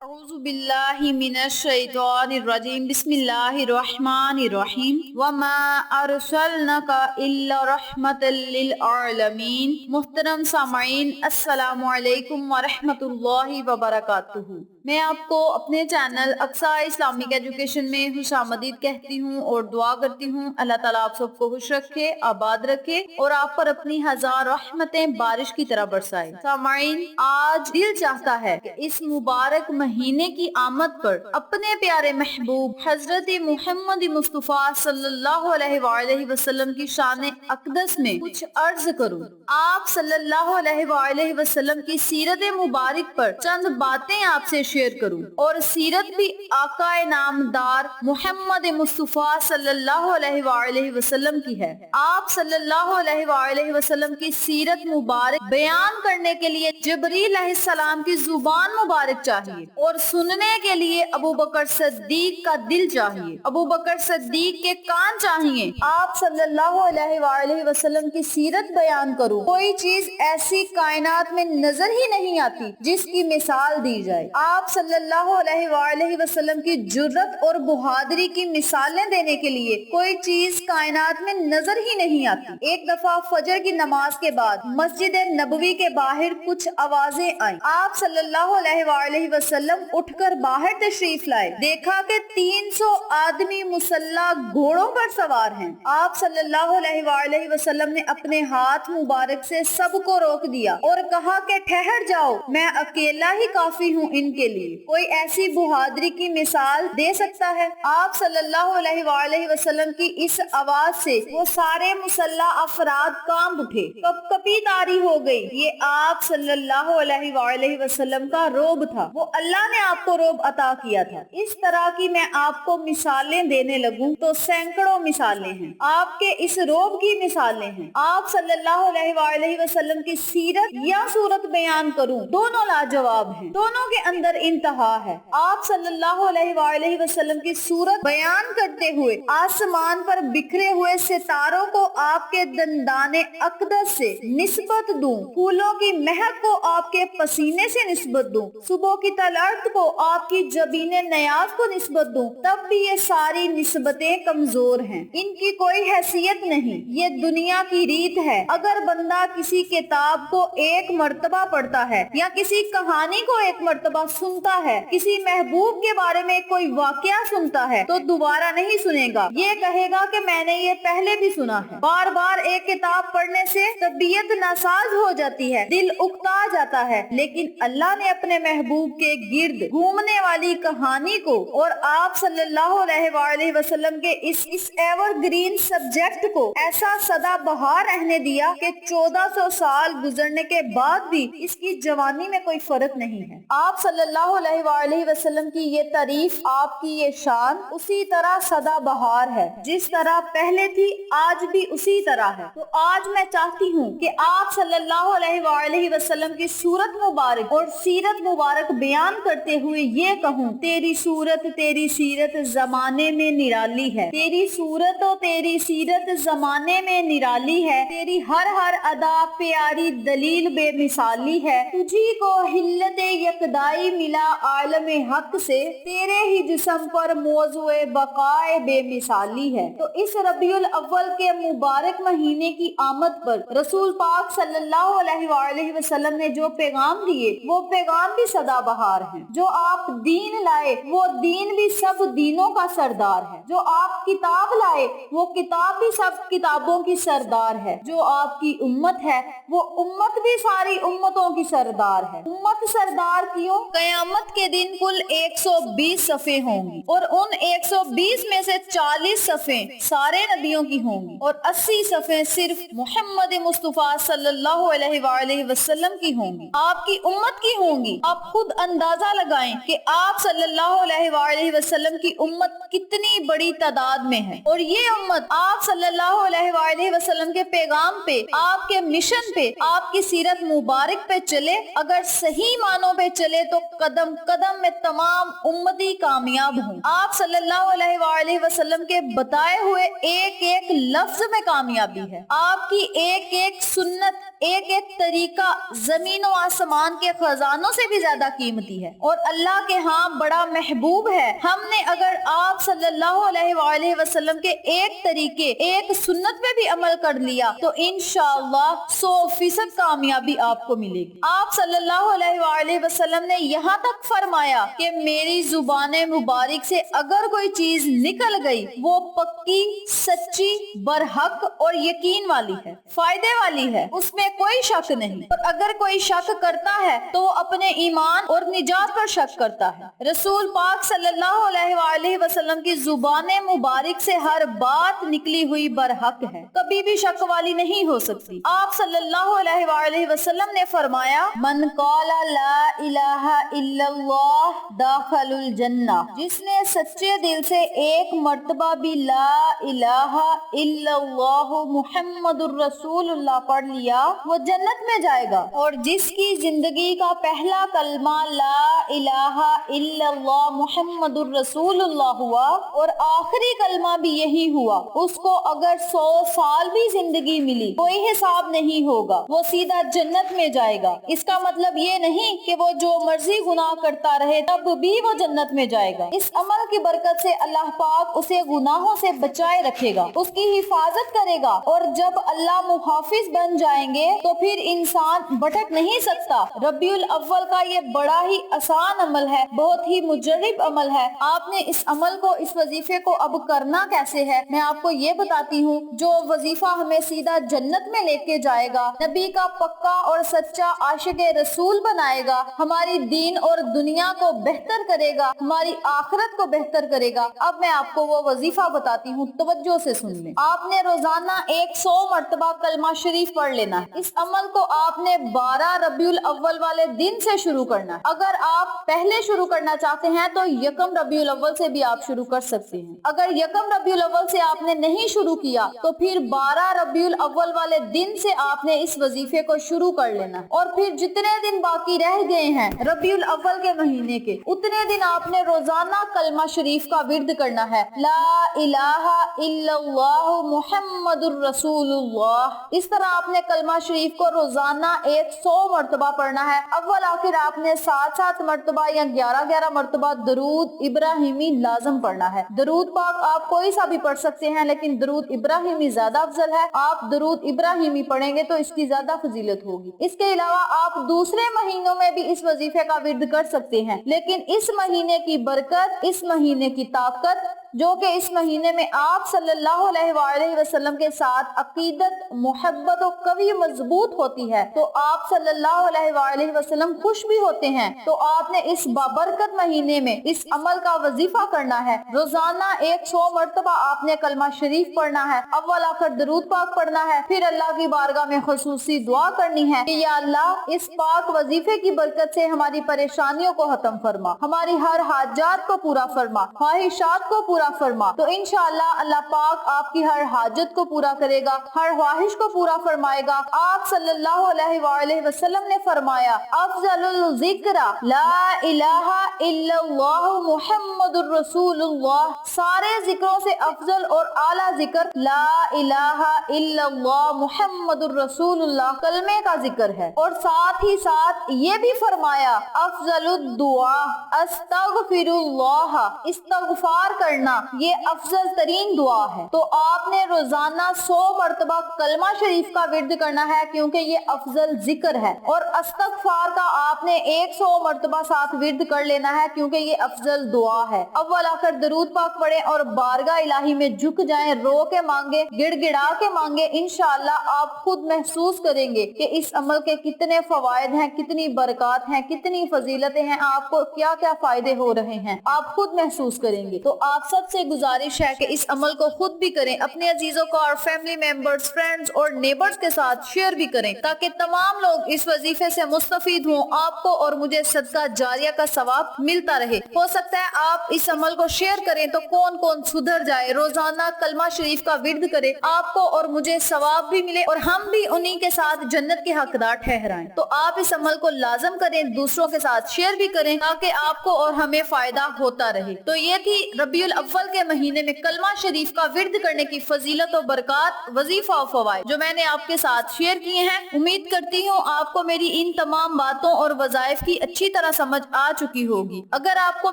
اعوذ باللہ من الشیطان الرجیم بسم اللہ الرحمن الرحیم وما ارسلناک الا رحمۃ للعالمین۔ محترم سامعین، السلام علیکم ورحمۃ اللہ وبرکاتہ۔ میں آپ کو اپنے چینل اقصیٰ اسلامک ایجوکیشن میں خوش آمدید کہتی ہوں اور دعا کرتی ہوں اللہ تعالیٰ آپ سب کو خوش رکھے، آباد رکھے اور آپ پر اپنی ہزار رحمتیں بارش کی طرح برسائے۔ سامعین، آج دل چاہتا ہے کہ اس مبارک مہینے کی آمد پر اپنے پیارے محبوب حضرت محمد مصطفیٰ صلی اللہ علیہ وآلہ وسلم کی شان اقدس میں کچھ عرض کروں۔ آپ صلی اللہ علیہ وآلہ وسلم کی سیرت مبارک پر چند باتیں آپ سے شیئر کروں، اور سیرت بھی آقا نامدار محمد مصطفیٰ صلی اللہ علیہ وآلہ وسلم کی ہے۔ آپ صلی اللہ علیہ وآلہ وسلم کی سیرت مبارک بیان کرنے کے لیے جبریل علیہ السلام کی زبان مبارک چاہیے، اور سننے کے لیے ابو بکر صدیق کا دل چاہیے، ابو بکر صدیق کے کان چاہیے۔ آپ صلی اللہ علیہ وآلہ وسلم کی سیرت بیان کروں، کوئی چیز ایسی کائنات میں نظر ہی نہیں آتی جس کی مثال دی جائے۔ آپ صلی اللہ علیہ وآلہ وسلم کی جرأت اور بہادری کی مثالیں دینے کے لیے کوئی چیز کائنات میں نظر ہی نہیں آتی۔ ایک دفعہ فجر کی نماز کے بعد مسجد نبوی کے باہر کچھ آوازیں آئیں۔ آپ صلی اللہ علیہ وآلہ وسلم اٹھ کر باہر تشریف لائے، دیکھا کہ 300 آدمی مسلح گھوڑوں پر سوار ہیں۔ آپ صلی اللہ علیہ وآلہ وسلم نے اپنے ہاتھ مبارک سے سب کو روک دیا اور کہا کہ ٹھہر جاؤ، میں اکیلا ہی کافی ہوں ان کے لیے۔ کوئی ایسی بہادری کی مثال دے سکتا ہے؟ آپ صلی اللہ علیہ وآلہ وسلم کی اس آواز سے وہ سارے مسلح افراد کانپ اٹھے، کپ کپی طاری ہو گئی۔ یہ آپ صلی اللہ علیہ وآلہ وسلم کا روب تھا، وہ اللہ نے آپ کو روب عطا کیا تھا۔ اس طرح کی میں آپ کو مثالیں دینے لگوں تو سینکڑوں مثالیں ہیں، آپ کے اس روب کی مثالیں ہیں۔ آپ صلی اللہ علیہ وآلہ وسلم کی سیرت یا صورت بیان کروں، دونوں لاجواب ہیں، دونوں کے اندر انتہا ہے۔ آپ صلی اللہ علیہ وآلہ وسلم کی صورت بیان کرتے ہوئے آسمان پر بکھرے ہوئے ستاروں کو آپ کے دندان اقدس سے نسبت دوں، پھولوں کی مہک کو آپ کے پسینے سے نسبت دوں، صبح کی طلعت کو آپ کی جبین نیاز کو نسبت دوں، تب بھی یہ ساری نسبتیں کمزور ہیں، ان کی کوئی حیثیت نہیں۔ یہ دنیا کی ریت ہے، اگر بندہ کسی کتاب کو ایک مرتبہ پڑھتا ہے یا کسی کہانی کو ایک مرتبہ سنتا ہے، کسی محبوب کے بارے میں کوئی واقعہ سنتا ہے تو دوبارہ نہیں سنے گا، یہ کہے گا کہ میں نے یہ پہلے بھی سنا ہے۔ بار بار ایک کتاب پڑھنے سے طبیعت ناساز ہو جاتی ہے، دل اکتا جاتا ہے، لیکن اللہ نے اپنے محبوب کے گرد گھومنے والی کہانی کو اور آپ صلی اللہ علیہ وآلہ وسلم کے اس ایور گرین سبجیکٹ کو ایسا سدا بہار رہنے دیا کہ 1400 سال گزرنے کے بعد بھی اس کی جوانی میں کوئی فرق نہیں ہے۔ آپ صلی اللہ علیہ وآلہ وسلم کی یہ تعریف، آپ کی یہ شان اسی طرح سدا بہار ہے، جس طرح پہلے تھی آج بھی اسی طرح ہے۔ تو آج میں چاہتی ہوں کہ آپ صلی اللہ علیہ وآلہ وسلم کی صورت مبارک اور سیرت مبارک بیان کرتے ہوئے یہ کہوں، تیری صورت تیری سیرت زمانے میں نرالی ہے، تیری صورت و تیری سیرت زمانے میں نرالی ہے، تیری ہر ہر ادا پیاری دلیل بے مثالی ہے، تجھی کو حلت یکدائی ملا عالم حق سے، تیرے ہی جسم پر موضوع بقائے بے مثالی ہے۔ تو اس ربیع الاول کے مبارک مہینے کی آمد پر رسول پاک صلی اللہ علیہ وآلہ وسلم نے جو پیغام دیے وہ پیغام بھی سدا بہار ہیں۔ جو آپ دین لائے وہ دین بھی سب دینوں کا سردار ہے، جو آپ کتاب لائے وہ کتاب بھی سب کتابوں کی سردار ہے، جو آپ کی امت ہے وہ امت بھی ساری امتوں کی سردار ہے۔ امت سردار کیوں؟ قیامت کے دن کل 120 صفیں ہوں گی، اور ان 120 میں سے 40 صفیں سارے نبیوں کی ہوں گی اور 80 صفیں صرف محمد مصطفیٰ صلی اللہ علیہ وآلہ وسلم کی ہوں گی، آپ کی امت کی ہوں گی۔ آپ خود اندازہ لگائیں کہ آپ صلی اللہ علیہ وآلہ وسلم کی امت کتنی بڑی تعداد میں ہے، اور یہ امت آپ صلی اللہ علیہ وآلہ وسلم کے پیغام پہ، آپ کے مشن پہ، آپ کی سیرت مبارک پہ چلے، اگر صحیح معنوں پہ چلے تو قدم قدم میں تمام امتی کامیاب ہوں۔ آپ صلی اللہ علیہ وآلہ وسلم کے بتائے ہوئے ایک ایک لفظ میں کامیابی ہے۔ آپ کی ایک ایک سنت، ایک ایک طریقہ زمین و آسمان کے خزانوں سے بھی زیادہ قیمتی ہے اور اللہ کے ہاں بڑا محبوب ہے۔ ہم نے اگر آپ صلی اللہ علیہ وآلہ وسلم کے ایک طریقے، ایک سنت پہ بھی عمل کر لیا تو انشاءاللہ 100% کامیابی آپ کو ملے گی۔ آپ صلی اللہ علیہ وآلہ وسلم نے یہاں تک فرمایا کہ میری زبان مبارک سے اگر کوئی چیز نکل گئی وہ پکی، سچی، برحق اور یقین والی ہے، فائدے والی ہے، اس میں کوئی شک نہیں۔ اور اگر کوئی شک کرتا ہے تو وہ اپنے ایمان اور نجات پر شک کرتا ہے۔ رسول پاک صلی اللہ علیہ وآلہ وسلم کی زبان مبارک سے ہر بات نکلی ہوئی برحق ہے، کبھی بھی شک والی نہیں ہو سکتی۔ آپ صلی اللہ علیہ وآلہ وسلم نے فرمایا من قال لا الہ الا اللہ داخل الجنہ، جس نے سچے دل سے ایک مرتبہ بھی لا الہ الا اللہ محمد الرسول اللہ پڑھ لیا وہ جنت میں جائے گا، اور جس کی زندگی کا پہلا کلمہ لا الہ الا اللہ محمد الرسول اللہ ہوا اور آخری کلمہ بھی یہی ہوا، اس کو اگر 100 سال بھی زندگی ملی کوئی حساب نہیں ہوگا، وہ سیدھا جنت میں جائے گا۔ اس کا مطلب یہ نہیں کہ وہ جو مرضی گناہ کرتا رہے تب بھی وہ جنت میں جائے گا۔ اس عمل کی برکت سے اللہ پاک اسے گناہوں سے بچائے رکھے گا، اس کی حفاظت کرے گا، اور جب اللہ محافظ بن جائیں گے تو پھر انسان بھٹک نہیں سکتا۔ ربیع الاول کا یہ بڑا ہی آسان عمل ہے، بہت ہی مجرب عمل ہے۔ آپ نے اس عمل کو، اس وظیفے کو اب کرنا کیسے ہے، میں آپ کو یہ بتاتی ہوں۔ جو وظیفہ ہمیں سیدھا جنت میں لے کے جائے گا، نبی کا پکا اور سچا عاشق رسول بنائے گا، ہماری دین اور دنیا کو بہتر کرے گا، ہماری آخرت کو بہتر کرے گا۔ اب میں آپ کو وہ وظیفہ بتاتی ہوں، توجہ سے سن لیں۔ آپ نے روزانہ 100 مرتبہ کلمہ شریف پڑھ لینا ہے۔ اس عمل کو آپ نے 12 ربیع الاول والے دن سے شروع کرنا ہے۔ اگر آپ پہلے شروع کرنا چاہتے ہیں تو 1 ربیع الاول سے بھی آپ شروع کر سکتے ہیں۔ اگر 1 ربیع الاول سے آپ نے نہیں شروع کیا تو پھر 12 ربیع الاول والے دن سے آپ نے اس وظیفے کو شروع کر لینا ہے، اور پھر جتنے دن باقی رہ گئے ہیں ربیع الاول کے مہینے کے، اتنے دن آپ نے روزانہ کلمہ شریف کا ورد کرنا ہے، لا الہ الا اللہ محمد الرسول اللہ۔ اس طرح آپ نے کلمہ شریف کو روزانہ 100 مرتبہ پڑھنا ہے۔ اول آخر آپ نے 7 مرتبہ یا 11 مرتبہ درود ابراہیمی لازم پڑھنا ہے۔ درود پاک آپ کوئی سا بھی پڑھ سکتے ہیں، لیکن درود ابراہیمی زیادہ افضل ہے۔ آپ درود ابراہیمی پڑھیں گے تو اس کی زیادہ فضیلت ہوگی۔ اس کے علاوہ آپ دوسرے مہینوں میں بھی اس وظیفے کا ورد کر سکتے ہیں، لیکن اس مہینے کی برکت، اس مہینے کی طاقت، جو کہ اس مہینے میں آپ صلی اللہ علیہ وآلہ وسلم کے ساتھ عقیدت، محبت و قوی مضبوط ہوتی ہے تو آپ صلی اللہ علیہ وآلہ وسلم خوش بھی ہوتے ہیں۔ تو آپ نے اس بابرکت مہینے میں اس عمل کا وظیفہ کرنا ہے۔ روزانہ 100 مرتبہ آپ نے کلمہ شریف پڑھنا ہے، اول آخر درود پاک پڑھنا ہے، پھر اللہ کی بارگاہ میں خصوصی دعا کرنی ہے کہ یا اللہ اس پاک وظیفے کی برکت سے ہماری پریشانیوں کو ختم فرما، ہماری ہر حاجات کو پورا فرما، خواہشات کو پورا فرما۔ تو انشاءاللہ اللہ پاک آپ کی ہر حاجت کو پورا کرے گا، ہر خواہش کو پورا فرمائے گا۔ آپ صلی اللہ علیہ وآلہ وسلم نے فرمایا افضل الذکر لا الہ الا اللہ محمد الرسول اللہ، سارے ذکروں سے افضل اور اعلیٰ ذکر لا الہ الا اللہ محمد الرسول اللہ کلمے کا ذکر ہے، اور ساتھ ہی ساتھ یہ بھی فرمایا افضل الدعاء استغفر اللہ، استغفار کرنا یہ افضل ترین دعا ہے۔ تو آپ نے روزانہ 100 مرتبہ کلمہ شریف کا ورد کرنا ہے کیونکہ یہ افضل ذکر ہے، اور استغفار کا آپ نے 100 مرتبہ ساتھ ورد کر لینا ہے کیونکہ یہ افضل دعا ہے۔ اول آخر درود پاک پڑھیں اور بارگاہ الہی میں جھک جائیں، رو کے مانگے، گڑ گڑا کے مانگے، انشاءاللہ آپ خود محسوس کریں گے کہ اس عمل کے کتنے فوائد ہیں، کتنی برکات ہیں، کتنی فضیلتیں ہیں، آپ کو کیا کیا فائدے ہو رہے ہیں، آپ خود محسوس کریں گے۔ تو آپ سب سب سے گزارش ہے کہ اس عمل کو خود بھی کریں، اپنے عزیزوں کو اور فیملی ممبرز، فرینڈز اور نیبرز کے ساتھ شیئر بھی کریں تاکہ تمام لوگ اس وظیفے سے مستفید ہوں، آپ کو اور مجھے صدقہ جاریہ کا ثواب ملتا رہے۔ ہو سکتا ہے آپ اس عمل کو شیئر کریں تو کون کون سدھر جائے، روزانہ کلمہ شریف کا ورد کرے، آپ کو اور مجھے ثواب بھی ملے اور ہم بھی انہی کے ساتھ جنت کے حقدار ٹھہرائیں۔ تو آپ اس عمل کو لازم کریں، دوسروں کے ساتھ شیئر بھی کریں تاکہ آپ کو اور ہمیں فائدہ ہوتا رہے۔ تو یہ تھی ربیع الاول کے مہینے میں کلمہ شریف کا ورد کرنے کی فضیلت و برکات، وظیفہ و فوائد جو میں نے آپ کے ساتھ شیئر کیے ہیں۔ امید کرتی ہوں آپ کو میری ان تمام باتوں اور وظائف کی اچھی طرح سمجھ آ چکی ہوگی۔ اگر آپ کو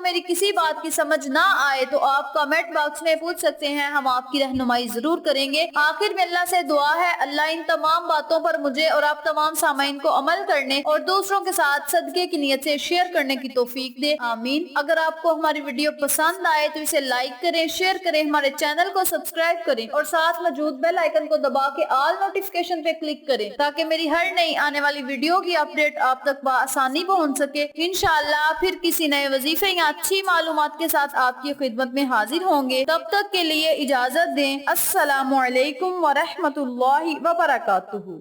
میری کسی بات کی سمجھ نہ آئے تو آپ کمنٹ باکس میں پوچھ سکتے ہیں، ہم آپ کی رہنمائی ضرور کریں گے۔ آخر میں اللہ سے دعا ہے اللہ ان تمام باتوں پر مجھے اور آپ تمام سامعین کو عمل کرنے اور دوسروں کے ساتھ صدقے کی نیت سے شیئر کرنے کی توفیق دے، آمین۔ اگر آپ کو ہماری ویڈیو پسند آئے تو اسے لائک کریں، شیئر کریں، ہمارے چینل کو سبسکرائب کریں اور ساتھ موجود بیل آئیکن کو دبا کے آل نوٹیفیکیشن پہ کلک کریں تاکہ میری ہر نئی آنے والی ویڈیو کی اپڈیٹ آپ تک بآسانی پہنچ سکے۔ انشاءاللہ پھر کسی نئے وظیفے یا اچھی معلومات کے ساتھ آپ کی خدمت میں حاضر ہوں گے۔ تب تک کے لیے اجازت دیں۔ السلام علیکم ورحمۃ اللہ وبرکاتہ۔